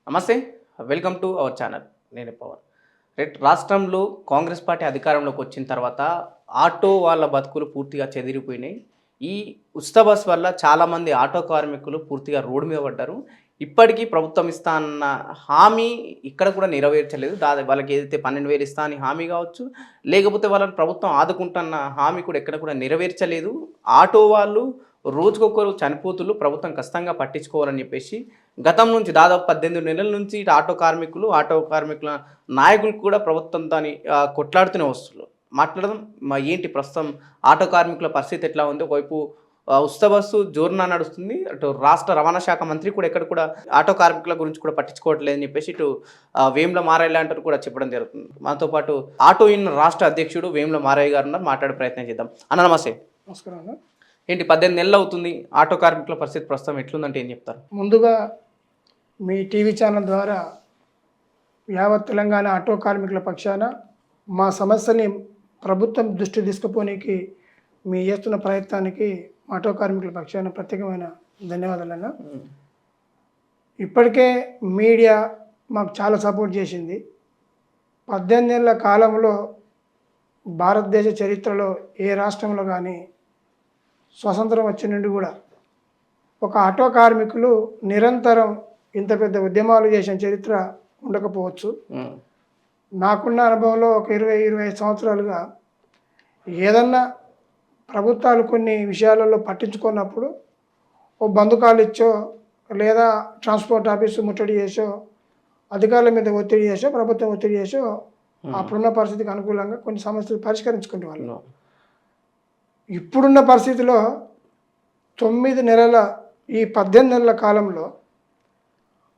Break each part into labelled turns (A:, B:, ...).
A: నమస్తే. Welcome to our channel. నేను పవన్. రాష్ట్రంలో కాంగ్రెస్ పార్టీ అధికారంలోకి వచ్చిన తర్వాత ఆటో వాళ్ళ బతుకులు పూర్తిగా చెదిరిపోయినాయి. ఈ ఉచిత బస్ వల్ల చాలామంది ఆటో కార్మికులు పూర్తిగా రోడ్డు మీద పడ్డారు. ఇప్పటికీ ప్రభుత్వం ఇస్తా అన్న హామీ ఇక్కడ కూడా నెరవేర్చలేదు. వాళ్ళకి ఏదైతే 12,000 ఇస్తా అని హామీ కావచ్చు, లేకపోతే వాళ్ళని ప్రభుత్వం ఆదుకుంటున్న హామీ కూడా ఎక్కడ కూడా నెరవేర్చలేదు. ఆటో వాళ్ళు రోజుకొకరు చనిపోతులు, ప్రభుత్వం ఖచ్చితంగా పట్టించుకోవాలని చెప్పేసి గతం నుంచి దాదాపు 18 నెలల నుంచి ఇటు ఆటో కార్మికుల నాయకులు కూడా ప్రభుత్వం దాన్ని కొట్లాడుతూనే వస్తున్నారు. మాట్లాడదాం ఏంటి ప్రస్తుతం ఆటో కార్మికుల పరిస్థితి ఎట్లా ఉంది. ఒకవైపు ఉచిత బస్సు జోరున నడుస్తుంది, అటు రాష్ట్ర రవాణా శాఖ మంత్రి కూడా ఎక్కడ కూడా ఆటో కార్మికుల గురించి కూడా పట్టించుకోవట్లేదని చెప్పేసి ఇటు వేముల మారయ్య లాంటి కూడా చెప్పడం జరుగుతుంది. మనతో పాటు ఆటో యూనియన్ రాష్ట్ర అధ్యక్షుడు వేముల మారయ్య గారు ఉన్నారు. మాట్లాడే ప్రయత్నం చేద్దాం. అన్న నమస్తే.
B: నమస్కారం అన్న.
A: ఏంటి 18 నెలలు అవుతుంది, ఆటో కార్మికుల పరిస్థితి ప్రస్తుతం ఎట్లుందంటే ఏం చెప్తారు?
B: ముందుగా మీ టీవీ ఛానల్ ద్వారా యావత్ తెలంగాణ ఆటో కార్మికుల పక్షాన మా సమస్యని ప్రభుత్వం దృష్టి తీసుకుపోనీకి మీ చేస్తున్న ప్రయత్నానికి ఆటో కార్మికుల పక్షాన ప్రత్యేకమైన ధన్యవాదాలన్న. ఇప్పటికే మీడియా మాకు చాలా సపోర్ట్ చేసింది. 18 ఏళ్ల కాలంలో భారతదేశ చరిత్రలో ఏ రాష్ట్రంలో కానీ స్వతంత్రం వచ్చి నుండి కూడా ఒక ఆటో కార్మికులు నిరంతరం ఇంత పెద్ద ఉద్యమాలు చేసిన చరిత్ర ఉండకపోవచ్చు. నాకున్న అనుభవంలో ఒక 20-25 సంవత్సరాలుగా ఏదన్నా ప్రభుత్వాలు కొన్ని విషయాలలో పట్టించుకున్నప్పుడు ఓ బంధుకాలు ఇచ్చో లేదా ట్రాన్స్పోర్ట్ ఆఫీసు ముట్టడి చేసో అధికారుల మీద ఒత్తిడి చేసో ప్రభుత్వం ఒత్తిడి చేసో అప్పుడున్న పరిస్థితికి అనుకూలంగా కొన్ని సమస్యలు పరిష్కరించుకునే వాళ్ళు. ఇప్పుడున్న పరిస్థితిలో 9 నెలల ఈ 18 నెలల కాలంలో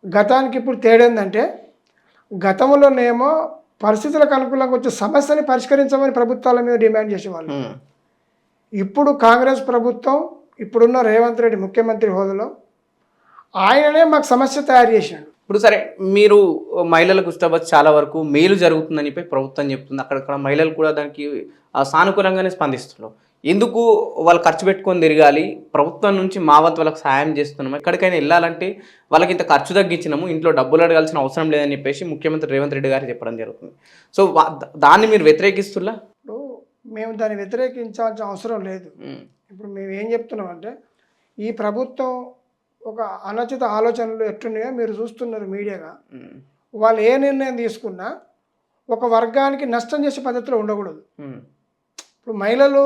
B: గతానికి ఇప్పుడు తేడేందంటే, గతంలోనేమో పరిస్థితులకు అనుకూలంగా వచ్చే సమస్యని పరిష్కరించమని ప్రభుత్వాల మీద డిమాండ్ చేసేవాళ్ళు. ఇప్పుడు కాంగ్రెస్ ప్రభుత్వం, ఇప్పుడున్న రేవంత్ రెడ్డి ముఖ్యమంత్రి హోదాలో ఆయననే మాకు సమస్య తయారు చేసినాడు.
A: ఇప్పుడు సరే, మీరు మహిళలకు ఉచిత బస్సు చాలా వరకు మేలు జరుగుతుందని చెప్పి ప్రభుత్వం చెప్తుంది. అక్కడక్కడ మహిళలు కూడా దానికి సానుకూలంగానే స్పందిస్తున్నారు. ఎందుకు వాళ్ళు ఖర్చు పెట్టుకొని తిరగాలి, ప్రభుత్వం నుంచి మా వంతు వాళ్ళకి సాయం చేస్తున్నాము, ఎక్కడికైనా వెళ్ళాలంటే వాళ్ళకి ఇంత ఖర్చు తగ్గించినాము, ఇంట్లో డబ్బులు అడగాల్సిన అవసరం లేదని చెప్పేసి ముఖ్యమంత్రి రేవంత్ రెడ్డి గారు చెప్పడం జరుగుతుంది. సో దాన్ని మీరు వ్యతిరేకిస్తున్నా?
B: ఇప్పుడు మేము దాన్ని వ్యతిరేకించాల్సిన అవసరం లేదు. ఇప్పుడు మేము ఏం చెప్తున్నామంటే, ఈ ప్రభుత్వం ఒక అనుచిత ఆలోచనలు ఎట్టున్నాయో మీరు చూస్తున్నారు మీడియాగా. వాళ్ళు ఏ నిర్ణయం తీసుకున్నా ఒక వర్గానికి నష్టం చేసే పద్ధతిలో ఉండకూడదు. ఇప్పుడు మహిళలు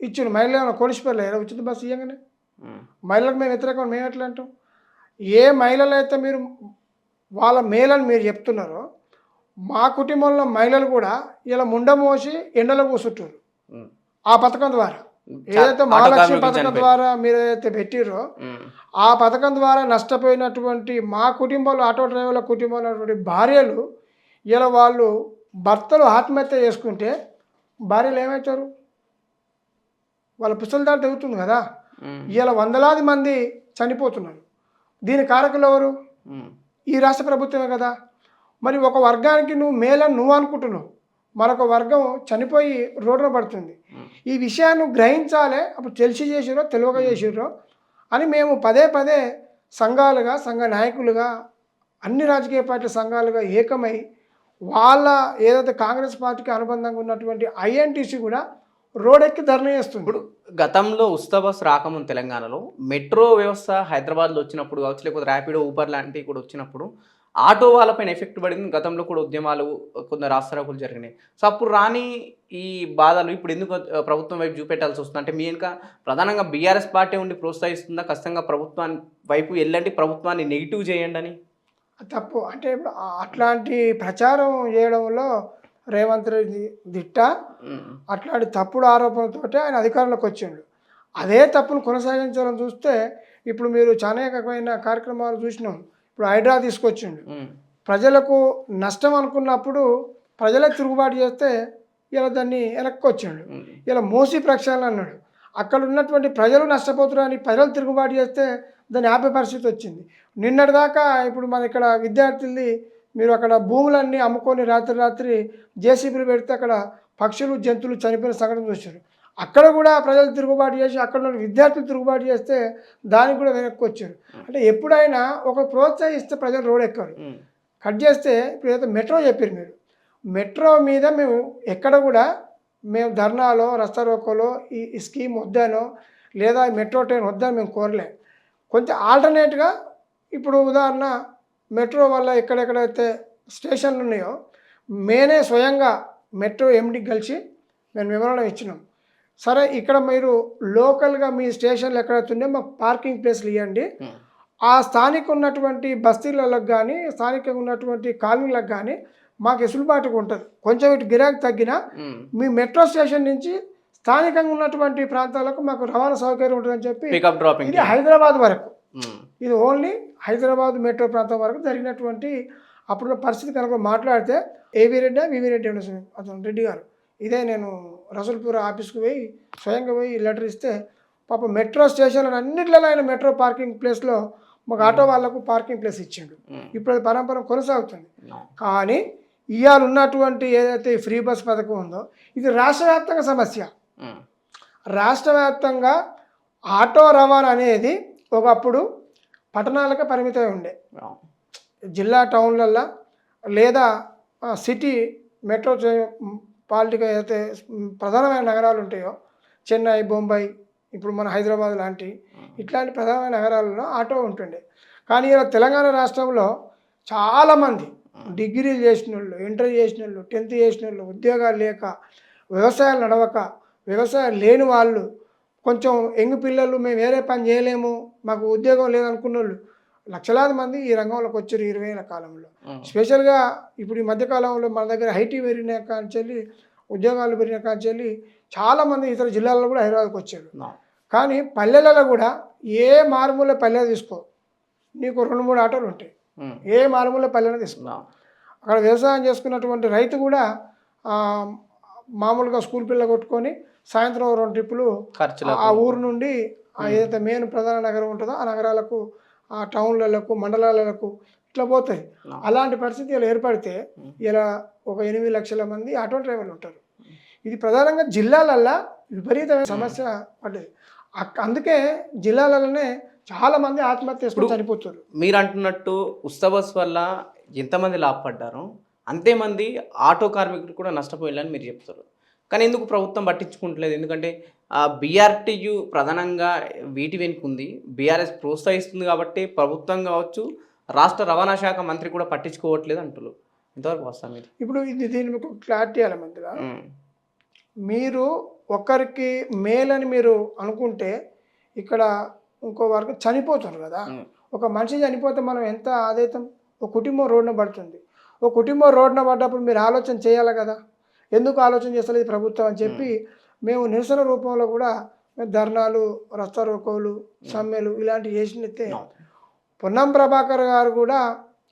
B: ఇచ్చిన మహిళలు కొలిసిపోయలేరు ఉచిత బస్సు ఇవ్వగానే. మహిళలకు మేము వ్యతిరేకం మేము ఎట్లా అంటాం? ఏ మహిళలు అయితే మీరు వాళ్ళ మేలని మీరు చెప్తున్నారో, మా కుటుంబంలో మహిళలు కూడా ఇలా ముండ మోసి ఎండలో కూర్చుంటారు. ఆ పథకం ద్వారా ఏదైతే మహాలక్ష్మి పథకం ద్వారా మీరు ఏదైతే పెట్టిరో, ఆ పథకం ద్వారా నష్టపోయినటువంటి మా కుటుంబంలో ఆటో డ్రైవర్ల కుటుంబంలో భార్యలు ఇలా వాళ్ళు భర్తలు ఆత్మహత్య చేసుకుంటే భార్యలు ఏమవుతారు? వాళ్ళ పుస్తలదారి తెగుతుంది కదా. ఇలా వందలాది మంది చనిపోతున్నారు. దీని కారకులు ఎవరు? ఈ రాష్ట్ర ప్రభుత్వమే కదా. మరి ఒక వర్గానికి నువ్వు మేలని నువ్వు అనుకుంటున్నావు, మరొక వర్గం చనిపోయి రోడ్డున పడుతుంది. ఈ విషయాన్ని గ్రహించాలి. అప్పుడు తెలిసి చేసిరో తెలియక చేసిరో అని మేము పదే పదే సంఘాలుగా, సంఘ నాయకులుగా, అన్ని రాజకీయ పార్టీల సంఘాలుగా ఏకమై వాళ్ళ ఏదైతే కాంగ్రెస్ పార్టీకి అనుబంధంగా ఉన్నటువంటి ఐఎన్టీసీ కూడా రోడెక్కి ధర్నా చేస్తుంది.
A: ఇప్పుడు గతంలో ఉచిత బస్సు రాకముందు తెలంగాణలో మెట్రో వ్యవస్థ హైదరాబాద్లో వచ్చినప్పుడు కావచ్చు, లేకపోతే ర్యాపిడో, ఊబర్ లాంటివి కూడా వచ్చినప్పుడు ఆటో వాళ్ళపైన ఎఫెక్ట్ పడింది. గతంలో కూడా ఉద్యమాలు, కొందరు రాస్తారోకులు జరిగినాయి. సో అప్పుడు రాని ఈ బాధలు ఇప్పుడు ఎందుకు ప్రభుత్వం వైపు చూపెట్టాల్సి వస్తుంది? అంటే మీ వెనుక ప్రధానంగా బీఆర్ఎస్ పార్టీ ఉండి ప్రోత్సహిస్తుందా? ఖచ్చితంగా ప్రభుత్వాన్ని వైపు వెళ్ళండి, ప్రభుత్వాన్ని నెగిటివ్ చేయండి అని?
B: తప్పు. అంటే ఇప్పుడు అట్లాంటి ప్రచారం చేయడంలో రేవంత్ రెడ్డి దిట్ట. అట్లాంటి తప్పుడు ఆరోపణలతో ఆయన అధికారంలోకి వచ్చిండు. అదే తప్పును కొనసాగించాలని చూస్తే ఇప్పుడు మీరు అనేకమైన కార్యక్రమాలు చూసినాం. ఇప్పుడు హైడ్రా తీసుకొచ్చిండు. ప్రజలకు నష్టం అనుకున్నప్పుడు ప్రజలే తిరుగుబాటు చేస్తే ఇలా దాన్ని వెనక్కి వచ్చిండు. ఇలా మోసీ ప్రక్షాళన అన్నాడు. అక్కడ ఉన్నటువంటి ప్రజలు నష్టపోతున్నారని ప్రజలు తిరుగుబాటు చేస్తే దాన్ని ఆపే పరిస్థితి వచ్చింది. నిన్నటిదాకా ఇప్పుడు మన ఇక్కడ విద్యార్థుల్ని మీరు అక్కడ భూములన్నీ అమ్ముకొని రాత్రి జేసీబీలు పెడితే అక్కడ పక్షులు, జంతువులు చనిపోయిన సంఘటన చూశారు. అక్కడ కూడా ప్రజలు తిరుగుబాటు చేసి అక్కడ ఉన్న విద్యార్థులు తిరుగుబాటు చేస్తే దానికి కూడా వెనక్కి వచ్చారు. అంటే ఎప్పుడైనా ఒక ప్రోత్సహిస్తే ప్రజలు రోడ్ ఎక్కారు. కట్ చేస్తే ఇప్పుడు ఏదైతే మెట్రో చెప్పారు మీరు, మెట్రో మీద మేము ఎక్కడ కూడా మేము ధర్నాలో రస్తా రోకోలో ఈ స్కీమ్ వద్దానో లేదా మెట్రో ట్రైన్ వద్దని మేము కోరలే. కొంచెం ఆల్టర్నేట్గా ఇప్పుడు ఉదాహరణ మెట్రో వల్ల ఎక్కడెక్కడైతే స్టేషన్లు ఉన్నాయో మేనే స్వయంగా మెట్రో ఎండికి కలిసి మేము వివరణ ఇచ్చినాం. సరే ఇక్కడ మీరు లోకల్గా మీ స్టేషన్లు ఎక్కడైతే ఉన్నాయో మాకు పార్కింగ్ ప్లేస్లు ఇవ్వండి, ఆ స్థానిక ఉన్నటువంటి బస్తీలకు కానీ స్థానికంగా ఉన్నటువంటి కాలనీలకు కానీ మాకు వెసులుబాటుగా ఉంటుంది. కొంచెం ఇటు గిరాకీ తగ్గినా మీ మెట్రో స్టేషన్ నుంచి స్థానికంగా ఉన్నటువంటి ప్రాంతాలకు మాకు రవాణా సౌకర్యం ఉంటుందని చెప్పి ఇది హైదరాబాద్ వరకు, ఇది ఓన్లీ హైదరాబాద్ మెట్రో ప్రాంతం వరకు జరిగినటువంటి అప్పుడు పరిస్థితి కనుక మాట్లాడితే వివి రెడ్డి అతను రెడ్డి గారు ఇదే నేను రసూల్పూర్ ఆఫీస్కి పోయి స్వయంగా పోయి లెటర్ ఇస్తే పాప మెట్రో స్టేషన్లో అన్నింటిలో ఆయన మెట్రో పార్కింగ్ ప్లేస్లో మాకు ఆటో వాళ్ళకు పార్కింగ్ ప్లేస్ ఇచ్చిండు. ఇప్పుడు అది పరంపర కొనసాగుతుంది. కానీ ఇవాళ ఉన్నటువంటి ఏదైతే ఫ్రీ బస్ పథకం ఉందో ఇది రాష్ట్ర వ్యాప్తంగా సమస్య. రాష్ట్ర వ్యాప్తంగా ఆటో రవాణా అనేది ఒకప్పుడు పట్టణాలకే పరిమితమై ఉండే, జిల్లా టౌన్లల్లో లేదా సిటీ మెట్రో పాలిటికల్ ఏదైతే ప్రధానమైన నగరాలు ఉంటాయో చెన్నై, బొంబాయి, ఇప్పుడు మన హైదరాబాద్ లాంటి ఇట్లాంటి ప్రధానమైన నగరాలలో ఆటో ఉంటుండే. కానీ ఇలా తెలంగాణ రాష్ట్రంలో చాలామంది డిగ్రీలు చేసిన వాళ్ళు, ఇంటర్ చేసిన వాళ్ళు, 10th చేసిన వాళ్ళు, ఉద్యోగాలు లేక, వ్యవసాయాలు నడవక, వ్యవసాయం లేని వాళ్ళు, కొంచెం యంగ్ పిల్లలు మేము వేరే పని చేయలేము మాకు ఉద్యోగం లేదనుకున్న వాళ్ళు లక్షలాది మంది ఈ రంగంలోకి వచ్చారు 20 ఏళ్ల కాలంలో. స్పెషల్గా ఇప్పుడు ఈ మధ్యకాలంలో మన దగ్గర ఐటీ పెరిగిన కాంచెల్లి, ఉద్యోగాలు పెరిగిన కాంచెల్లి చాలామంది ఇతర జిల్లాల్లో కూడా హైదరాబాద్కి వచ్చారు. కానీ పల్లెలలో కూడా ఏ మారుమూల పల్లె తీసుకో నీకు 2-3 ఆటోలు ఉంటాయి, ఏ మారుమూల పల్లెలో తీసుకో. అక్కడ వ్యవసాయం చేసుకున్నటువంటి రైతు కూడా మామూలుగా స్కూల్ పిల్ల కొట్టుకొని సాయంత్రం 2 ట్రిప్పులు ఆ ఊరు నుండి ఏదైతే మెయిన్ ప్రధాన నగరం ఉంటుందో ఆ నగరాలకు, ఆ టౌన్లకు, మండలాలకు ఇట్లా పోతాయి. అలాంటి పరిస్థితి ఇలా ఏర్పడితే ఇలా ఒక 8 లక్షల మంది ఆటో డ్రైవర్లు ఉంటారు. ఇది ప్రధానంగా జిల్లాలల్లో విపరీతమైన సమస్య పడ్డది. అందుకే జిల్లాలలోనే చాలామంది ఆత్మహత్య చేసుకుని చనిపోతారు.
A: మీరు అంటున్నట్టు ఉత్సవస్ వల్ల ఎంతమంది లాభపడ్డారో అంతేమంది ఆటో కార్మికులు కూడా నష్టపోయారని మీరు చెప్తారు. కానీ ఎందుకు ప్రభుత్వం పట్టించుకుంటలేదు? ఎందుకంటే బీఆర్టీయు ప్రధానంగా వీటి వెనుక ఉంది, బీఆర్ఎస్ ప్రోత్సహిస్తుంది కాబట్టి ప్రభుత్వం కావచ్చు, రాష్ట్ర రవాణా శాఖ మంత్రి కూడా పట్టించుకోవట్లేదు అంటున్నారు. ఇంతవరకు వస్తాం మీరు
B: ఇప్పుడు దీని మీకు క్లారిటీ అలా మంత్రిగా, మీరు ఒకరికి మేలని మీరు అనుకుంటే ఇక్కడ ఇంకో వరకు చనిపోతారు కదా. ఒక మనిషి చనిపోతే మనం ఎంత ఆదేతం, ఒక కుటుంబం రోడ్డున పడుతుంది. ఒక కుటుంబం రోడ్డున పడ్డప్పుడు మీరు ఆలోచన చేయాలి కదా, ఎందుకు ఆలోచన చేస్తలేదు ప్రభుత్వం అని చెప్పి మేము నిరసన రూపంలో కూడా ధర్నాలు, రస్తా రోకోలు, సమ్మెలు ఇలాంటివి చేసినట్టే. పొన్నం ప్రభాకర్ గారు కూడా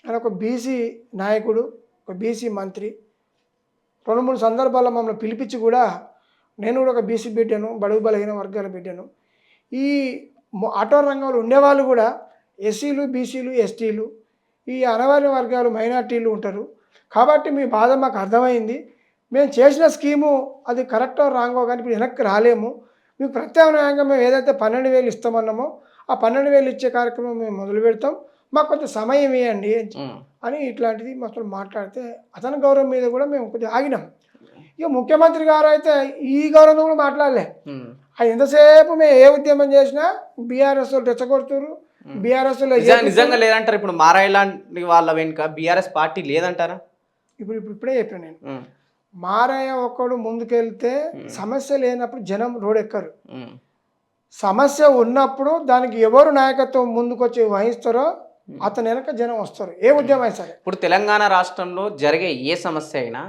B: ఆయన ఒక బీసీ నాయకుడు, ఒక బీసీ మంత్రి. 2-3 సందర్భాల్లో మమ్మల్ని పిలిపించి కూడా నేను కూడా ఒక బీసీ బిడ్డను, బడుగు బలహీన వర్గాల బిడ్డను. ఈ ఆటో రంగంలో ఉండేవాళ్ళు కూడా ఎస్సీలు, బీసీలు, ఎస్టీలు, ఈ అనవార్య వర్గాలు, మైనార్టీలు ఉంటారు. కాబట్టి మీ బాధ మాకు అర్థమైంది. మేము చేసిన స్కీము అది కరెక్టో రాంగో కానీ ఇప్పుడు వెనక్కి రాలేము. మీకు ప్రత్యామ్నాయంగా మేము ఏదైతే 12,000 ఇస్తామన్నామో ఆ 12,000 ఇచ్చే కార్యక్రమం మేము మొదలు పెడతాం, మాకు కొంచెం సమయం ఇవ్వండి అని ఇట్లాంటిది మొత్తం మాట్లాడితే అతని గౌరవం మీద కూడా మేము కొద్దిగా ఆగినాం. ఇక ముఖ్యమంత్రి గారు అయితే ఈ గౌరవం కూడా మాట్లాడలే. అది ఎంతసేపు మేము ఏ ఉద్యమం చేసినా బీఆర్ఎస్ వాళ్ళు రెచ్చగొడుతున్నారు. బీఆర్ఎస్
A: నిజంగా లేదంటారు. ఇప్పుడు మారాయిలాంటి వాళ్ళ వెనుక బీఆర్ఎస్ పార్టీ లేదంటారా?
B: ఇప్పుడే చెప్పాను నేను. మారయ్య ఒక్కడు ముందుకెళ్తే సమస్య లేనప్పుడు జనం రోడ్ ఎక్కరు. సమస్య ఉన్నప్పుడు దానికి ఎవరు నాయకత్వం ముందుకొచ్చి వహిస్తారో అతని వెనక జనం వస్తారు, ఏ ఉద్యమం సరే.
A: ఇప్పుడు తెలంగాణ రాష్ట్రంలో జరిగే ఏ సమస్య అయినా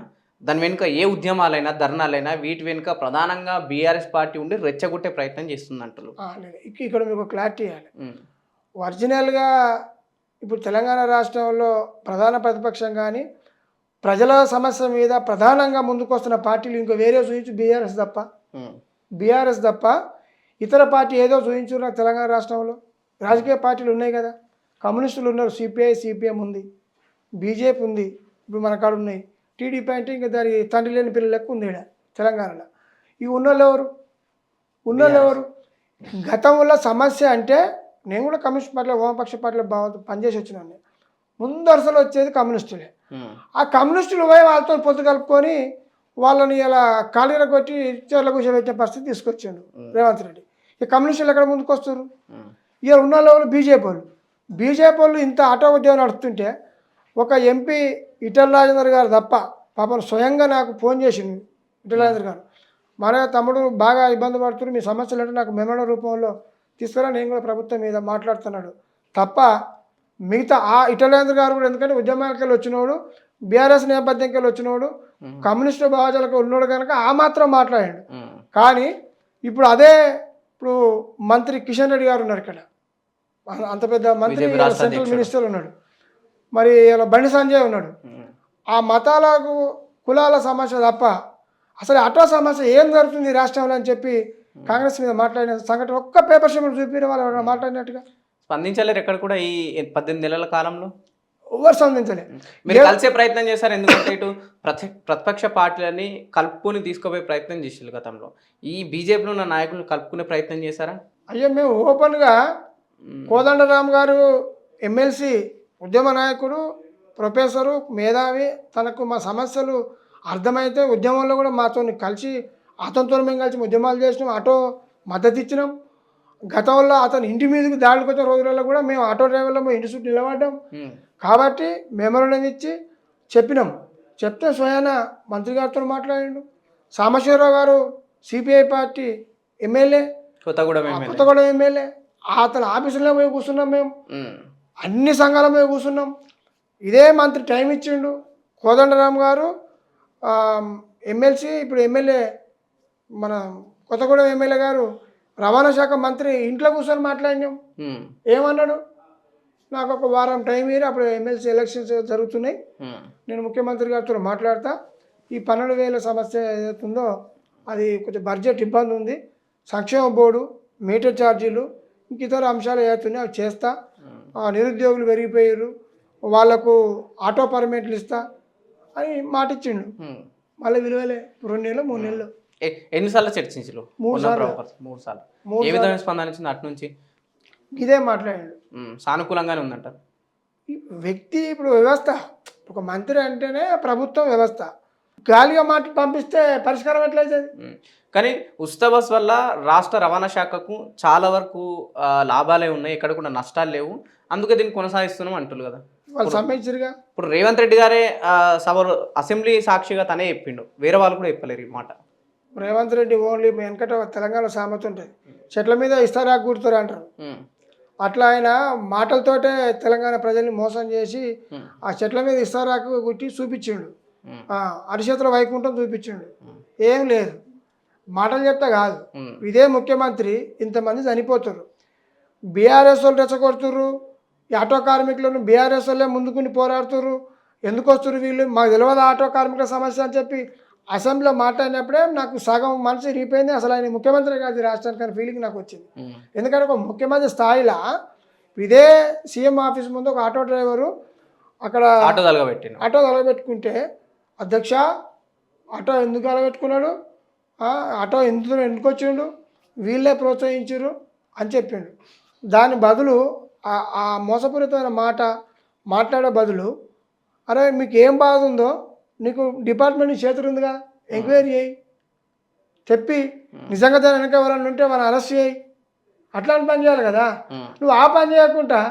A: దాని వెనుక ఏ ఉద్యమాలైనా, ధర్నాలైనా వీటి వెనుక ప్రధానంగా బీఆర్ఎస్ పార్టీ ఉండి రెచ్చగొట్టే ప్రయత్నం చేస్తుంది అంటారు.
B: ఇక్కడ మీకు క్లారిటీ ఇవ్వాలి. ఒరిజినల్గా ఇప్పుడు తెలంగాణ రాష్ట్రంలో ప్రధాన ప్రతిపక్షం కానీ ప్రజల సమస్య మీద ప్రధానంగా ముందుకు వస్తున్న పార్టీలు ఇంకా వేరే చూపించు బీఆర్ఎస్ తప్ప ఇతర పార్టీ ఏదో చూపించు. నాకు తెలంగాణ రాష్ట్రంలో రాజకీయ పార్టీలు ఉన్నాయి కదా, కమ్యూనిస్టులు ఉన్నారు, సిపిఎం ఉంది, బీజేపీ ఉంది, ఇప్పుడు మన కాడ ఉన్నాయి. టీడీపీ అంటే ఇంకా దాని తండ్రి లేని పిల్లలు లెక్క ఉంది ఇక్కడ తెలంగాణలో. ఇవి ఉన్నోళ్ళు ఎవరు? ఉన్నోళ్ళు ఎవరు? గతంలో సమస్య అంటే నేను కూడా కమ్యూనిస్ట్ పార్టీలో వామపక్ష పార్టీలో పనిచేసి వచ్చినాను. ముందు వరుసలో వచ్చేది కమ్యూనిస్టులే. ఆ కమ్యూనిస్టులు పోయి వాళ్ళతో పొత్తు కలుపుకొని వాళ్ళని ఇలా ఖాళీలో కొట్టి చీరల కూర్చోబెట్టే పరిస్థితి తీసుకొచ్చాడు రేవంత్ రెడ్డి. ఈ కమ్యూనిస్టులు ఎక్కడ ముందుకు వస్తారు? ఇక ఉన్న వాళ్ళు బీజేపీ వాళ్ళు ఇంత ఆటో ఉద్యోగం నడుస్తుంటే ఒక ఎంపీ ఈటెల రాజేందర్ గారు తప్ప పాపం స్వయంగా నాకు ఫోన్ చేసింది ఈటెల రాజేందర్ గారు, మన తమ్ముడు బాగా ఇబ్బంది పడుతున్నారు, మీ సమస్యలు అంటే నాకు మెమోడ రూపంలో తీసుకురా, నేను కూడా ప్రభుత్వం మీద మాట్లాడుతున్నాడు తప్ప మిగతా ఆ ఈటెల రాజేందర్ గారు కూడా, ఎందుకంటే ఉద్యమాలకు వెళ్ళి వచ్చినోడు, బీఆర్ఎస్ నేపథ్యంకి వెళ్ళి వచ్చినోడు, కమ్యూనిస్టు భావజాలకు ఉన్నాడు కనుక ఆ మాత్రం మాట్లాడాడు. కానీ ఇప్పుడు మంత్రి కిషన్ రెడ్డి గారు ఉన్నారు ఇక్కడ, అంత పెద్ద మంత్రి, సెంట్రల్ మినిస్టర్ ఉన్నాడు, మరి ఇలా బండి సంజయ్ ఉన్నాడు. ఆ మతాలకు కులాల సమస్య తప్ప అసలు ఆటో సమస్య ఏం జరుగుతుంది రాష్ట్రంలో అని చెప్పి కాంగ్రెస్ మీద మాట్లాడిన సంఘటన ఒక్క పేపర్ షీట్ చూపిన వాళ్ళు మాట్లాడినట్టుగా
A: స్పందించలేరు ఎక్కడ కూడా ఈ 18 నెలల కాలంలో.
B: ఎవరు స్పందించలేదు.
A: మీరు కలిసే ప్రయత్నం చేశారు, ఎందుకంటే ఇటు ప్రతిపక్ష పార్టీలని కలుపుకొని తీసుకుపోయే ప్రయత్నం చేసారు గతంలో. ఈ బీజేపీలో ఉన్న నాయకులను కలుపుకునే ప్రయత్నం చేశారా?
B: అయ్యో మేము ఓపెన్గా కోదండరామ్ గారు ఎమ్మెల్సీ ఉద్యమ నాయకుడు, ప్రొఫెసరు, మేధావి, తనకు మా సమస్యలు అర్థమైతే ఉద్యమంలో కూడా మాతో కలిసి అతనితో మేము కలిసి ఉద్యమాలు చేసినాం, ఆటో మద్దతు ఇచ్చినాం. గతంలో అతను ఇంటి మీదకి దాడులకు వచ్చిన రోజులలో కూడా మేము ఆటో డ్రైవర్లో ఇంటి చుట్టూ నిలబడ్డాం. కాబట్టి మెమోరండం ఇచ్చి చెప్పినాం. చెప్తే స్వయాన మంత్రి గారితో మాట్లాడిండు. సాంబశివరావు గారు CPI party MLA, Kothagudem MLA, అతను ఆఫీసులో పోయి కూర్చున్నాం. మేము అన్ని సంఘాల మీద కూర్చున్నాం. ఇదే మంత్రి టైం ఇచ్చిండు. కోదండరామ్ గారు ఎమ్మెల్సీ, ఇప్పుడు ఎమ్మెల్యే మన కొత్తగూడెం ఎమ్మెల్యే గారు రవాణా శాఖ మంత్రి ఇంట్లో కూర్చొని మాట్లాడినాం. ఏమన్నాడు? నాకు ఒక వారం టైం ఇయ్యి, అప్పుడు ఎమ్మెల్సీ ఎలక్షన్స్ జరుగుతున్నాయి, నేను ముఖ్యమంత్రి గారితో మాట్లాడతా, ఈ 12,000 సమస్య ఏదైతుందో అది కొంచెం బడ్జెట్ ఇబ్బంది ఉంది, సంక్షేమ బోర్డు, మీటర్ ఛార్జీలు, ఇంక ఇతర అంశాలు ఏదైతున్నాయి అవి చేస్తా, నిరుద్యోగులు పెరిగిపోయారు, వాళ్లకు ఆటో పర్మిట్లు ఇస్తా అని మాట ఇచ్చిండు. మళ్ళీ విలువలే 2 నెలలు 3 నెలలు.
A: ఎన్నిసార్లు చర్చించారు? 3 సార్లు. ఏ విధమైన స్పందన వచ్చింది అటు నుంచి?
B: ఇదే మాట్లాడాడు.
A: సానుకూలంగానే ఉందంట
B: వ్యక్తి. ఇప్పుడు వ్యవస్థ, ఒక మంత్రి అంటేనే ప్రభుత్వం వ్యవస్థ, గాలిగా మాట పంపిస్తే పరిష్కారం ఎట్లయితుంది?
A: కానీ ఉచిత బస్ వల్ల రాష్ట్ర రవాణా శాఖకు చాలా వరకు లాభాలే ఉన్నాయి, ఎక్కడ కూడా నష్టాలు లేవు, అందుకే దీన్ని కొనసాగిస్తున్నాం అంటున్నారు కదా
B: వాళ్ళు సంబంధించరుగా.
A: ఇప్పుడు రేవంత్ రెడ్డి గారే సభలో అసెంబ్లీ సాక్షిగా తనే చెప్పిండు, వేరే వాళ్ళు కూడా చెప్పలేరు ఈ మాట.
B: రేవంత్ రెడ్డి ఓన్లీ వెనకట తెలంగాణ సామెత ఉంటుంది, చెట్ల మీద ఇస్తారాకు గుర్తురు అంటారు. అట్లా ఆయన మాటలతోటే తెలంగాణ ప్రజల్ని మోసం చేసి ఆ చెట్ల మీద ఇస్తారాకు గుట్టి చూపించిండు, అరిచేతుల వైకుంఠం చూపించిండు. ఏం లేదు, మాటలు చెప్తా కాదు. ఇదే ముఖ్యమంత్రి ఇంతమంది చనిపోతారు, బీఆర్ఎస్ వాళ్ళు రెచ్చగొడుతుర్రు, ఈ ఆటో కార్మికులను బీఆర్ఎస్ వాళ్ళే ముందుకుని పోరాడుతుర్రు, ఎందుకు వస్తున్నారు వీళ్ళు, మాకు తెలియదు ఆటో కార్మికుల సమస్య అని చెప్పి అసెంబ్లీలో మాట్లాడినప్పుడే నాకు సగం మనసు రీపోయింది. అసలు ఆయన ముఖ్యమంత్రి కాదు రాష్ట్రానికి అని ఫీలింగ్ నాకు వచ్చింది. ఎందుకంటే ఒక ముఖ్యమంత్రి స్థాయిలో ఇదే సీఎం ఆఫీస్ ముందు ఒక ఆటో డ్రైవరు అక్కడ ఆటో తలగబెట్టుకుంటే, అధ్యక్ష ఆటో ఎందుకు తలగబెట్టుకున్నాడు, ఆటో ఎందుకు వచ్చిండు, వీళ్ళే ప్రోత్సహించారు అని చెప్పిండు. దాని బదులు ఆ మోసపూరితమైన మాట్లాడే బదులు, అరే మీకు ఏం బాధ ఉందో నీకు డిపార్ట్మెంట్ చేతులు ఉందిగా, ఎంక్వైరీ చేయి, చెప్పి నిజంగా దాని వెనక ఎవరన్నా ఉంటే వాళ్ళని అరెస్ట్ చేయి, అట్లాంటి పని చేయాలి కదా. నువ్వు ఆ పని చేయకుండా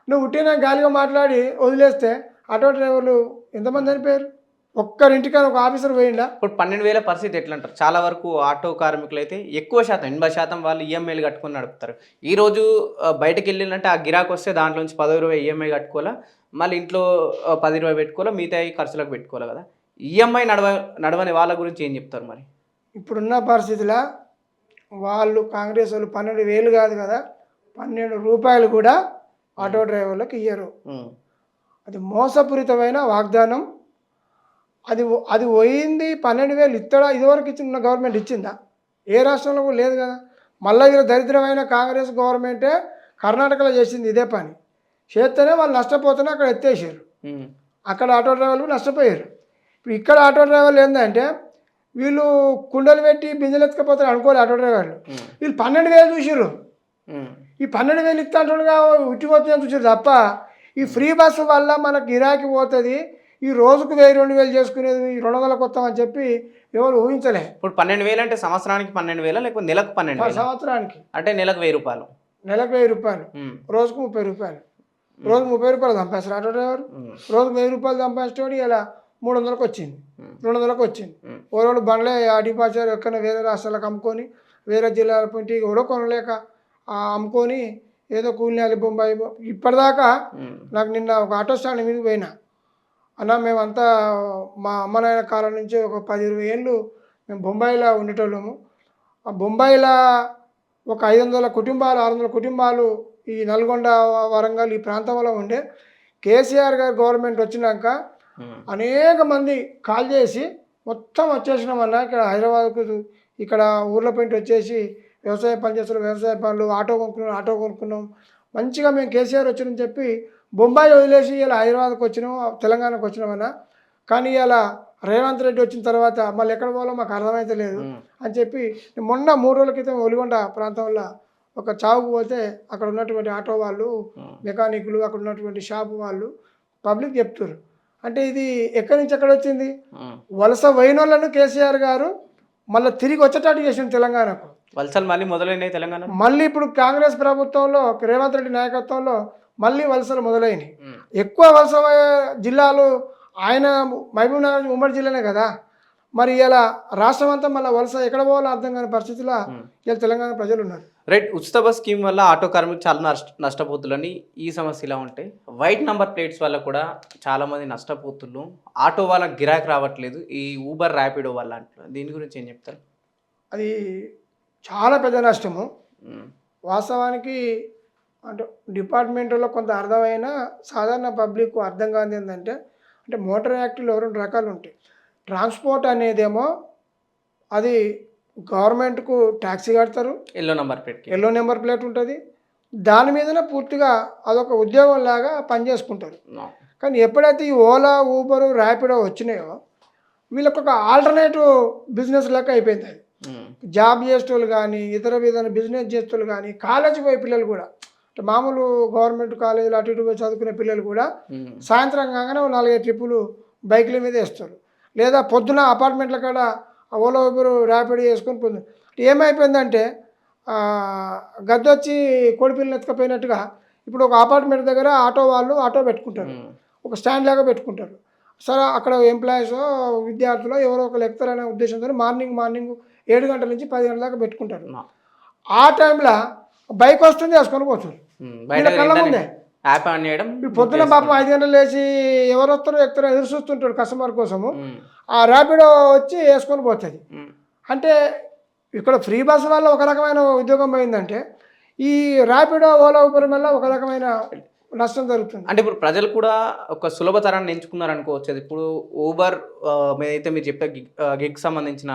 B: నువ్వు ఉట్టిన గాలిగా మాట్లాడి వదిలేస్తే ఆటో డ్రైవర్లు ఎంతమంది చనిపోయారు? ఒక్కరింటికైనా ఒక ఆఫీసర్ పోయిండా?
A: ఇప్పుడు 12,000 పరిస్థితి ఎట్లా అంటారు? చాలా వరకు ఆటో కార్మికులు అయితే ఎక్కువ శాతం 80% వాళ్ళు ఈఎంఐలు కట్టుకొని నడుపుతారు. ఈరోజు బయటకు వెళ్ళిందంటే ఆ గిరాకు వస్తే దాంట్లోంచి 10,000 ఈఎంఐ కట్టుకోవాలా, మళ్ళీ ఇంట్లో 10,000 పెట్టుకోవాలా, మిగతా ఖర్చులకు పెట్టుకోవాలి కదా. ఈఎంఐ నడవని వాళ్ళ గురించి ఏం చెప్తారు మరి?
B: ఇప్పుడున్న పరిస్థితిలో వాళ్ళు కాంగ్రెస్ వాళ్ళు 12,000 కాదు కదా, 12 రూపాయలు కూడా ఆటో డ్రైవర్లకు ఇయ్యరు. అది మోసపూరితమైన వాగ్దానం. అది పోయింది. 12,000 ఇస్తాడా? ఇదివరకు ఇచ్చిన గవర్నమెంట్ ఇచ్చిందా? ఏ రాష్ట్రంలో కూడా లేదు కదా. మళ్ళీ ఇలా దరిద్రమైన కాంగ్రెస్ గవర్నమెంటే కర్ణాటకలో చేసింది ఇదే పని. చేస్తేనే వాళ్ళు నష్టపోతేనే అక్కడ ఎత్తేసారు, అక్కడ ఆటో డ్రైవర్లు నష్టపోయారు. ఇప్పుడు ఇక్కడ ఆటో డ్రైవర్లు ఏంటంటే వీళ్ళు కుండలు పెట్టి బిందెలు ఎత్తుకపోతారు అనుకోలే ఆటో డ్రైవర్లు. వీళ్ళు 12,000 చూసిర్రు. ఈ 12,000 ఇస్తా అంటుండగా ఉట్టిపోతుందని చూసారు తప్ప ఈ ఫ్రీ బస్సు వల్ల మనకు గిరాకీ పోతుంది, ఈ రోజుకు 1,000-2,000 చేసుకునేది ఈ 200లకు వస్తామని చెప్పి ఎవరు ఊహించలే.
A: ఇప్పుడు 12,000 అంటే సంవత్సరానికి 12,000 లేకపోతే నెలకు 12,000?
B: సంవత్సరానికి
A: అంటే నెలకు 1,000 రూపాయలు.
B: నెలకు 1,000 రూపాయలు, రోజుకు 30 రూపాయలు. రోజు 30 రూపాయలు సంపాదిస్తారు ఆటో డ్రైవర్. రోజుకు 1,000 రూపాయలు సంపాదించేవాడు ఇలా 300లకు వచ్చింది, 200లకు వచ్చింది. ఓరోడు బండ్లే ఆ డిపాజిటర్ ఎక్కడ వేరే రాష్ట్రాలకు అమ్ముకొని వేరే జిల్లాల పోయి ఎవడో కొనలేక అమ్ముకొని ఏదో కూలినాలి బొంబాయి. ఇప్పటిదాకా నాకు నిన్న ఒక ఆటో స్టాండ్ మీదకి పోయినా, అన్న మేమంతా మా అమ్మ నాయన కాలం నుంచి ఒక 10-20 ఏళ్ళు మేము బొంబాయిలో ఉండేటోళ్ళము. ఆ బొంబాయిలో ఒక 500 కుటుంబాలు 600 కుటుంబాలు ఈ నల్గొండ వరంగల్ ఈ ప్రాంతంలో ఉండే. కేసీఆర్ గారు గవర్నమెంట్ వచ్చినాక అనేక మంది కాల్ చేసి మొత్తం వచ్చేసినామన్నా ఇక్కడ హైదరాబాద్కు, ఇక్కడ ఊర్ల పెయింట్ వచ్చేసి వ్యవసాయ పని చేస్తున్నాం, వ్యవసాయ పనులు, ఆటో కొనుక్కున్నాం, మంచిగా మేము కేసీఆర్ వచ్చినని చెప్పి బొంబాయి వదిలేసి ఇలా హైదరాబాద్కి వచ్చినాం, తెలంగాణకు వచ్చినామన్నా. కానీ ఇలా రేవంత్ రెడ్డి వచ్చిన తర్వాత మళ్ళీ ఎక్కడ పోవాలో మాకు అర్థమైతే లేదు అని చెప్పి మొన్న 3 రోజుల క్రితం ఒలిగొండ ప్రాంతంలో ఒక చావుకు పోతే అక్కడ ఉన్నటువంటి ఆటో వాళ్ళు, మెకానికులు, అక్కడ ఉన్నటువంటి షాపు వాళ్ళు పబ్లిక్ చెప్తారు. అంటే ఇది ఎక్కడి నుంచి ఎక్కడ వచ్చింది? వలస వైనోళ్ళను కేసీఆర్ గారు మళ్ళీ తిరిగి వచ్చేటట్టు చేసింది తెలంగాణకు.
A: వలసలు మళ్ళీ మొదలైనాయి తెలంగాణ. మళ్ళీ
B: ఇప్పుడు కాంగ్రెస్ ప్రభుత్వంలో రేవంత్ రెడ్డి నాయకత్వంలో మళ్ళీ వలసలు మొదలైనవి. ఎక్కువ వలస జిల్లాలు ఆయన మహబూబ్ నగర్ ఉమ్మడి జిల్లానే కదా. మరి ఇలా రాష్ట్రం అంతా మళ్ళీ వలస ఎక్కడ పోవాలో అర్థం కాని పరిస్థితిలో ఇలా తెలంగాణ ప్రజలు ఉన్నారు.
A: రైట్. ఉచిత బస్ స్కీమ్ వల్ల ఆటో కార్మికులు చాలా నష్టపోతులని ఈ సమస్య ఇలా ఉంటాయి. వైట్ నంబర్ ప్లేట్స్ వల్ల కూడా చాలామంది నష్టపోతున్నారు. ఆటో వాళ్ళకి గిరాకీ రావట్లేదు ఈ ఊబర్ ర్యాపిడో వల్ల అంటున్నారు. దీని గురించి ఏం చెప్తారు?
B: అది చాలా పెద్ద నష్టము. వాస్తవానికి అంటే డిపార్ట్మెంట్లో కొంత అర్థమైన సాధారణ పబ్లిక్ అర్థం కాదు ఏంటంటే, అంటే మోటార్ యాక్ట్లో 2 రకాలు ఉంటాయి. ట్రాన్స్పోర్ట్ అనేదేమో అది గవర్నమెంట్కు ట్యాక్సీ కడతారు,
A: ఎల్లో నెంబర్ ప్లేట్
B: ఉంటుంది, దాని మీదనే పూర్తిగా అదొక ఉద్యోగం లాగా పనిచేసుకుంటారు. కానీ ఎప్పుడైతే ఈ ఓలా, ఊబరు, ర్యాపిడో వచ్చినాయో వీళ్ళకి ఒక ఆల్టర్నేటివ్ బిజినెస్ లెక్క అయిపోయింది. అది జాబ్ చేసేటోళ్ళు కానీ ఇతర విధాన బిజినెస్ చేసేటోళ్ళు కానీ కాలేజీకి పోయే పిల్లలు కూడా, అంటే మామూలు గవర్నమెంట్ కాలేజీలు అటు ఇటు పోయి చదువుకునే పిల్లలు కూడా సాయంత్రం కాగానే 4-5 ట్రిప్పులు బైకుల మీద వేస్తారు. లేదా పొద్దున అపార్ట్మెంట్ల కాడ ఓలా ఊబరు ర్యాపిడో చేసుకొని పొద్దున ఏమైపోయిందంటే గద్దొచ్చి కోడిపిల్లలు ఎత్తుకపోయినట్టుగా ఇప్పుడు ఒక అపార్ట్మెంట్ దగ్గర ఆటో వాళ్ళు ఆటో పెట్టుకుంటారు, ఒక స్టాండ్ లాగా పెట్టుకుంటారు. సరే అక్కడ ఎంప్లాయీస్ విద్యార్థులు ఎవరో ఒకరు ఎక్కుతారనే ఉద్దేశంతో మార్నింగ్ 7 గంటల నుంచి 10 గంటల దాకా పెట్టుకుంటారు. ఆ టైంలో బైక్ వస్తుంది వేసుకొని పోతుంది కళ్ళ ముందే. పొద్దున పాపం 5 గంటలు లేచి ఎవరు వస్తారో ఎక్కుతారో ఎదురు చూస్తుంటాడు కస్టమర్ కోసము. ఆ ర్యాపిడో వచ్చి వేసుకొని పోతుంది. అంటే ఇక్కడ ఫ్రీ బస్ వల్ల ఒక రకమైన ఉద్యోగం పోయిందంటే, ఈ ర్యాపిడో ఓలా ఊబర్ వల్ల ఒక రకమైన నష్టం జరుగుతుంది.
A: అంటే ఇప్పుడు ప్రజలు కూడా ఒక సులభతరాన్ని ఎంచుకున్నారు అనుకోవచ్చు. ఇప్పుడు ఊబర్ అయితే మీరు చెప్పే గిగ్ సంబంధించిన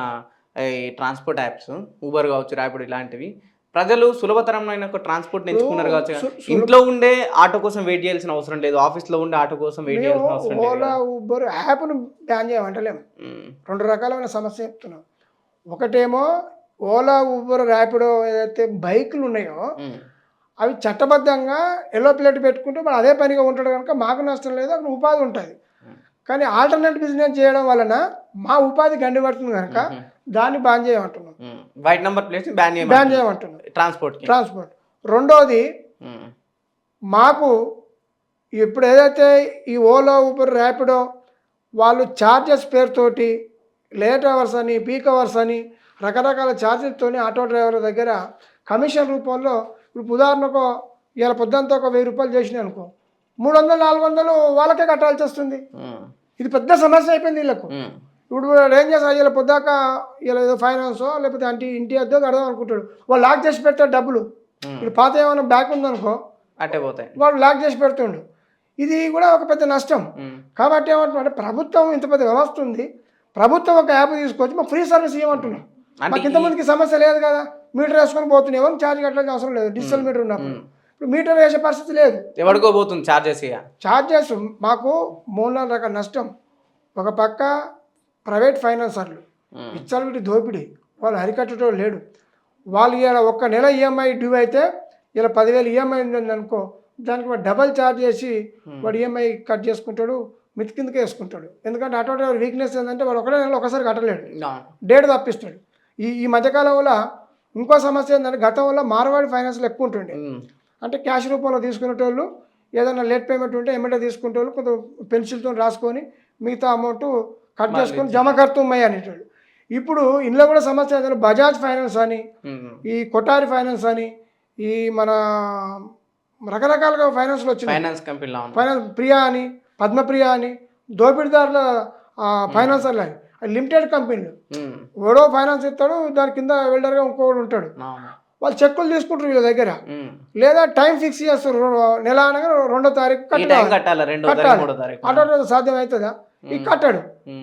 A: ఈ ట్రాన్స్పోర్ట్ యాప్స్ ఊబర్ కావచ్చు, ర్యాపిడో ఇలాంటివి ప్రజలు సులభతరమైన ఒక ట్రాన్స్పోర్ట్ ఎంచుకున్నారు కావచ్చు. ఇంట్లో ఉండే ఆటో కోసం వెయిట్ చేయాల్సిన అవసరం లేదు, ఆఫీస్లో ఉండే ఆటో కోసం వెయిట్ చేయాల్సిన అవసరం లేదు.
B: ఓలా ఊబర్ యాప్ను బ్యాన్ చేయమంటలేము. 2 రకాలైన సమస్య చెప్తున్నాం. ఒకటేమో ఓలా ఊబర్ ర్యాపిడో ఏదైతే బైకులు ఉన్నాయో అవి చట్టబద్ధంగా ఎల్లో ప్లేట్ పెట్టుకుంటే మనం అదే పనిగా ఉంటాడు కనుక మాకు నష్టం లేదు, అక్కడ ఉపాధి ఉంటుంది. కానీ ఆల్టర్నేట్ బిజినెస్ చేయడం వలన మా ఉపాధి గండిపడుతుంది కనుక దాన్ని బ్యాన్ చేయమంటున్నాం.
A: వైట్ నెంబర్ ప్లేట్స్ బ్యాన్
B: చేయమంటున్నాం ట్రాన్స్పోర్ట్. రెండోది, మాకు ఇప్పుడు ఏదైతే ఈ ఓలా ఊబర్ ర్యాపిడో వాళ్ళు ఛార్జెస్ పేరుతోటి లేట్ అవర్స్ అని పీక్ అవర్స్ అని రకరకాల ఛార్జెస్తో ఆటో డ్రైవర్ల దగ్గర కమిషన్ రూపంలో, ఇప్పుడు ఉదాహరణకు ఇలా పొద్దుంతా ఒక 1000 రూపాయలు చేసినాయి అనుకో, 300-400 వాళ్ళకే కట్టాల్సి వస్తుంది. ఇది పెద్ద సమస్య అయిపోయింది వీళ్ళకు. ఇప్పుడు ఏం చేస్తారు, ఇలా పొద్దాక ఇలా ఏదో ఫైనాన్సో లేకపోతే ఇంటి అద్దె కడదాం అనుకుంటాడు, వాళ్ళు లాక్ చేసి పెడతారు డబ్బులు. ఇప్పుడు పాత ఏమైనా బ్యాక్ ఉందనుకో
A: అట్టే పోతాయి,
B: వాళ్ళు లాక్ చేసి పెడుతుండు. ఇది కూడా ఒక పెద్ద నష్టం. కాబట్టి ఏమంటున్నాం, ప్రభుత్వం ఇంత పెద్ద వ్యవస్థ ఉంది, ప్రభుత్వం ఒక యాప్ తీసుకొచ్చి మాకు ఫ్రీ సర్వీస్ ఇవ్వమంటున్నాం. మాకు ఇంతమందికి సమస్య లేదు కదా, మీటర్ వేసుకొని పోతున్నాయి, ఎవరు ఛార్జ్ కట్టాల్సిన అవసరం లేదు. డిజిటల్ మీటర్ ఉన్నప్పుడు ఇప్పుడు మీటర్ వేసే పరిస్థితి లేదు,
A: ఎవరికో పోతుంది
B: ఛార్జెస్. మాకు 3-4 రకాల నష్టం. ఒక పక్క ప్రైవేట్ ఫైనాన్సర్లు, విచ్చలవిడి దోపిడీ, వాళ్ళు అరికట్టడం లేడు. వాళ్ళు ఇలా ఒక్క నెల ఈఎంఐ డ్యూ అయితే ఇలా 10,000 ఈఎంఐ ఉంది అనుకో, దానికి వాడు డబల్ ఛార్జ్ చేసి వాడు ఈఎంఐ కట్ చేసుకుంటాడు, మితి కిందకే వేసుకుంటాడు. ఎందుకంటే ఆటో డ్రైవర్ వీక్నెస్ ఏంటంటే వాడు ఒకటే నెలలో ఒకసారి కట్టలేడు, డేట్ తప్పిస్తాడు. ఈ మధ్యకాలంలో ఇంకో సమస్య ఏంటంటే గతంలో మార్వాడి ఫైనాన్స్లో ఎక్కువ ఉంటుండే. అంటే క్యాష్ రూపంలో తీసుకునేటోళ్ళు ఏదైనా లేట్ పేమెంట్ ఉంటే ఎమ్మెల్యే తీసుకునేటోళ్ళు కొంత పెన్సిల్తో రాసుకొని మిగతా అమౌంట్ కట్ చేసుకొని జమ కడుతున్నాయి అనేటోళ్ళు. ఇప్పుడు ఇందులో కూడా సమస్య ఏంటంటే బజాజ్ ఫైనాన్స్ అని, ఈ కొటారి ఫైనాన్స్ అని, ఈ మన రకరకాలుగా ఫైనాన్స్లో వచ్చిన ఫైనాన్స్ ప్రియా అని, పద్మప్రియ అని, దోపిడీదారుల ఫైనాన్సర్లు అని, లిమిటెడ్ కంపెనీలు. ఓడో ఫైనాన్స్ ఇస్తాడు, దాని కింద వెల్డర్గా ఇంకోడు ఉంటాడు. వాళ్ళు చెక్కులు తీసుకుంటారు వీళ్ళ దగ్గర, లేదా టైం ఫిక్స్ చేస్తారు. నెల అనగా 2వ తారీఖు కట్టాలి. ఆటో సాధ్యం అవుతుందా? ఈ కట్టాడు,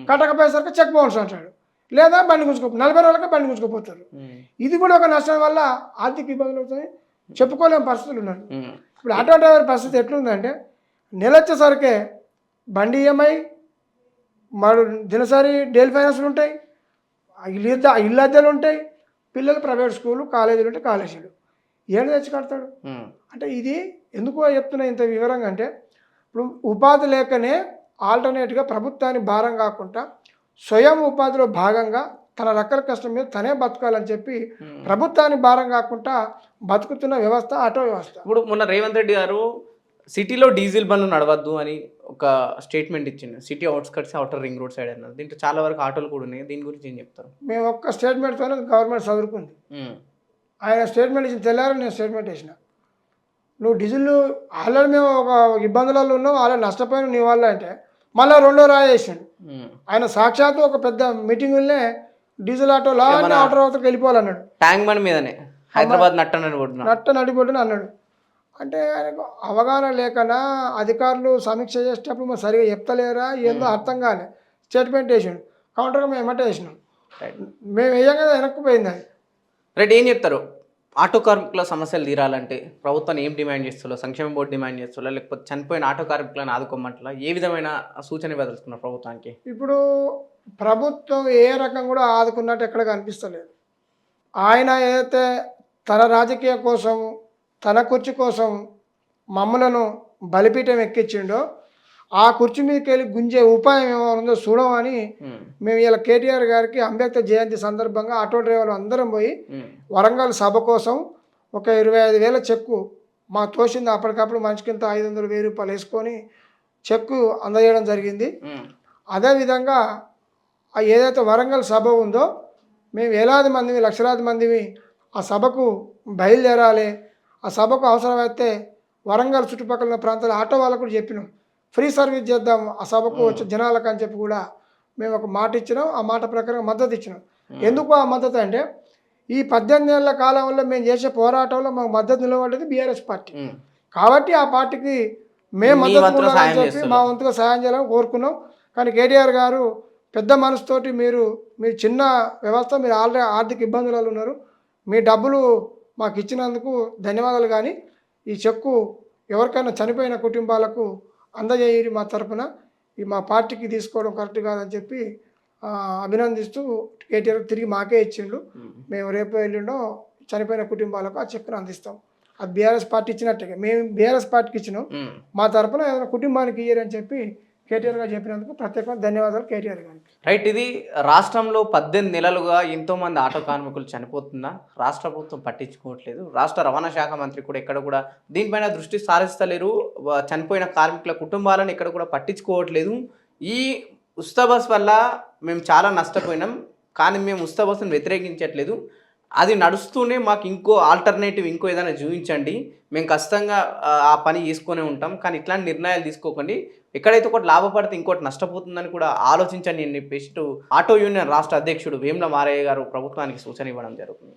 B: కట్టకపోయేసరికి చెక్ బౌన్స్ అంటాడు, లేదా బండి గుంజుకో 40 రోజులకే బండి గుంజుకోపోతారు. ఇది కూడా ఒక నష్టం వల్ల ఆర్థిక ఇబ్బందులు అవుతాయి, చెప్పుకోలేని పరిస్థితులు ఉన్నారు. ఇప్పుడు ఆటో డ్రైవర్ పరిస్థితి ఎట్లుందంటే నెల వచ్చేసరికి బండి ఈఎంఐ, మరి దినసరి డైలీ ఫైనాన్స్లు ఉంటాయి, ఇల్లు అద్దెలు ఉంటాయి, పిల్లలు ప్రైవేట్ స్కూళ్ళు, కాలేజీలు ఉంటాయి, కాలేజీలు ఏడు తెచ్చి కడతాడు. అంటే ఇది ఎందుకో చెప్తున్నా ఇంత వివరంగా అంటే, ఇప్పుడు ఉపాధి లేకనే ఆల్టర్నేట్గా ప్రభుత్వాన్ని భారం కాకుండా స్వయం ఉపాధిలో భాగంగా తన రక్కల కష్టం మీద తనే బతకాలని చెప్పి ప్రభుత్వాన్ని భారం కాకుండా బతుకుతున్న వ్యవస్థ ఆటో వ్యవస్థ.
A: ఇప్పుడు మొన్న రేవంత్ రెడ్డి గారు సిటీలో డీజిల్ బండ్లు నడవద్దు అని ఒక స్టేట్మెంట్ ఇచ్చింది. City outskirts, outer ring road side అన్నారు. దీంట్లో చాలా వరకు ఆటోలు కూడా ఉన్నాయి. దీని గురించి ఏం చెప్తారు?
B: మేము ఒక్క స్టేట్మెంట్తోనే గవర్నమెంట్ చదువుకుంది. ఆయన స్టేట్మెంట్ ఇచ్చిన తెల్లారని నేను స్టేట్మెంట్ వేసిన, నువ్వు డీజిల్ ఆల్రెడీ మేము ఒక ఇబ్బందులలో ఉన్నావు, ఆల్రెడీ నష్టపోయిన నీ వల్ల అంటే మళ్ళీ 2వ రాయి వేసాడు. ఆయన సాక్షాత్తు ఒక పెద్ద మీటింగులనే డీజిల్ ఆటోలో ఆటో అవతలకి వెళ్ళిపోవాలన్నాడు.
A: ట్యాంక్ బండ్ మీదనే హైదరాబాద్ నట్ట
B: నడిపోతున్నా అన్నాడు. అంటే ఆయనకు అవగాహన లేకనా అధికారులు సమీక్ష చేసేటప్పుడు మరి సరిగా చెప్తలేరా ఏందో అర్థం కాలే, స్టేట్మెంట్ వేసాడు. కౌంటర్గా మేము ఎమ్మటే వేసినాం, మేము వేయం కదా వెనక్కిపోయింది అది.
A: రైట్, ఏం చెప్తారు? ఆటో కార్మికుల సమస్యలు తీరాలంటే ప్రభుత్వాన్ని ఏం డిమాండ్ చేస్తుందో, సంక్షేమ బోర్డు డిమాండ్ చేస్తుందో, లేకపోతే చనిపోయిన ఆటో కార్మికులను ఆదుకోమంటలా ఏ విధమైన సూచన ఇవ్వదలుచుకున్నారు ప్రభుత్వానికి?
B: ఇప్పుడు ప్రభుత్వం ఏ రకం కూడా ఆదుకున్నట్టు ఎక్కడ కనిపిస్తలేదు. ఆయన ఏదైతే తన రాజకీయ కోసం, తన కుర్చీ కోసం మమ్మలను బలిపీఠం ఎక్కించిండో ఆ కుర్చీ మీదకి వెళ్ళి గుంజే ఉపాయం ఏమైనా చూడమని మేము ఇలా కేటీఆర్ గారికి అంబేద్కర్ జయంతి సందర్భంగా ఆటో డ్రైవర్లు అందరం పోయి వరంగల్ సభ కోసం ఒక 25,000 చెక్కు మాకు తోసింది. అప్పటికప్పుడు మనిషికింత 500, 1000 రూపాయలు వేసుకొని చెక్కు అందజేయడం జరిగింది. అదేవిధంగా ఏదైతే వరంగల్ సభ ఉందో మేము వేలాది మందిని, లక్షలాది మందిని ఆ సభకు బయలుదేరాలి. ఆ సభకు అవసరమైతే వరంగల్ చుట్టుపక్కల ఉన్న ప్రాంతాల ఆటో వాళ్ళకు కూడా చెప్పినాం, ఫ్రీ సర్వీస్ చేద్దాం ఆ సభకు వచ్చే జనాలకు అని చెప్పి కూడా మేము ఒక మాట ఇచ్చినాం. ఆ మాట ప్రకారం మద్దతు ఇచ్చినాం. ఎందుకు ఆ మద్దతు అంటే ఈ 18 ఏళ్ల కాలంలో మేము చేసే పోరాటంలో మాకు మద్దతు నిలబడ్డది బీఆర్ఎస్ పార్టీ. కాబట్టి ఆ పార్టీకి మేము మద్దతు ఉండాలని చెప్పి మా వంతుగా సాయం చేయాలని కోరుకున్నాం. కానీ కేటీఆర్ గారు పెద్ద మనసుతోటి మీరు చిన్న వ్యవస్థ, మీరు ఆల్రెడీ ఆర్థిక ఇబ్బందులలో ఉన్నారు, మీ డబ్బులు మాకు ఇచ్చినందుకు ధన్యవాదాలు, కానీ ఈ చెక్కు ఎవరికైనా చనిపోయిన కుటుంబాలకు అందజేయరు మా తరఫున, ఈ మా పార్టీకి తీసుకోవడం కరెక్ట్ కాదని చెప్పి అభినందిస్తూ కేటీఆర్ తిరిగి మాకే ఇచ్చిండు. మేము రేపు ఎల్లుండో చనిపోయిన కుటుంబాలకు ఆ చెక్కును అందిస్తాం. అది బీఆర్ఎస్ పార్టీ ఇచ్చినట్టుగా మేము బీఆర్ఎస్ పార్టీకి ఇచ్చినాం, మా తరఫున ఏదైనా కుటుంబానికి ఇయ్యరని చెప్పి కేటీఆర్ గారు చెప్పినందుకు ప్రత్యేకంగా ధన్యవాదాలు కేటీఆర్ గారికి.
A: రైట్, ఇది రాష్ట్రంలో 18 నెలలుగా ఎంతోమంది ఆటో కార్మికులు చనిపోతున్నా రాష్ట్ర ప్రభుత్వం పట్టించుకోవట్లేదు. రాష్ట్ర రవాణా శాఖ మంత్రి కూడా ఎక్కడ కూడా దీనిపైన దృష్టి సారిస్తలేరు. చనిపోయిన కార్మికుల కుటుంబాలను ఎక్కడ కూడా పట్టించుకోవట్లేదు. ఈ ఉచిత బస్ వల్ల మేము చాలా నష్టపోయినాం, కానీ మేము ఉచిత బస్సును వ్యతిరేకించట్లేదు. అది నడుస్తూనే మాకు ఇంకో ఆల్టర్నేటివ్ ఇంకో ఏదైనా చూపించండి, మేము ఖచ్చితంగా ఆ పని చేసుకునే ఉంటాం, కానీ ఇట్లాంటి నిర్ణయాలు తీసుకోకండి. ఎక్కడైతే ఒకటి లాభపడితే ఇంకోటి నష్టపోతుందని కూడా ఆలోచించండి అని చెప్పేసి ఆటో యూనియన్ రాష్ట్ర అధ్యక్షుడు వేముల మారయ్య గారు ప్రభుత్వానికి సూచన ఇవ్వడం జరుగుతుంది.